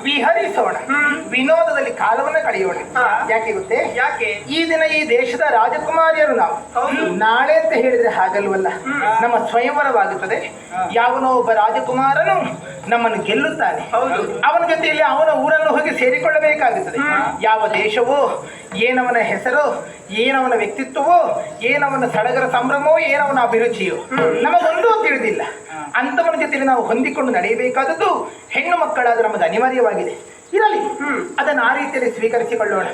ವಿಹರಿಸೋಣ, ವಿನೋದದಲ್ಲಿ ಕಾಲವನ್ನ ಕಳೆಯೋಣ. ಯಾಕೆ ಗೊತ್ತೇ? ಯಾಕೆ? ಈ ದಿನ ಈ ದೇಶದ ರಾಜಕುಮಾರಿಯರು ನಾವು. ನಾಳೆ ಅಂತ ಹೇಳಿದ್ರೆ ಹಾಗಲ್ವಲ್ಲ, ನಮ್ಮ ಸ್ವಯಂವರವಾಗುತ್ತದೆ. ಯಾವನೋ ಒಬ್ಬ ರಾಜಕುಮಾರನು ನಮ್ಮನ್ನು ಗೆಲ್ಲುತ್ತಾನೆ. ಅವನ ಜೊತೆಯಲ್ಲಿ ಅವನ ಊರನ್ನು ಹೋಗಿ ಸೇರಿಕೊಳ್ಳಬೇಕಾಗುತ್ತದೆ. ಯಾವ ದೇಶವೋ, ಏನವನ ಹೆಸರೋ, ಏನವನ ವ್ಯಕ್ತಿತ್ವವೋ, ಏನವನ ಸಡಗರ ಸಂಭ್ರಮವೋ, ಏನವನ ಅಭಿರುಚಿಯೋ ನಮಗೊಂದು ತಿಳಿದಿಲ್ಲ. ಅಂತವನ ಜೊತೆಯಲ್ಲಿ ನಾವು ಹೊಂದಿಕೊಂಡು ನಡೆಯಬೇಕಾದದ್ದು ಹೆಣ್ಣು ಮಕ್ಕಳಾದ ನಮಗೆ ಅನಿವಾರ್ಯವಾಗಿದೆ. ಇರಲಿ, ಅದನ್ನು ಆ ರೀತಿಯಲ್ಲಿ ಸ್ವೀಕರಿಸಿಕೊಳ್ಳೋಣ.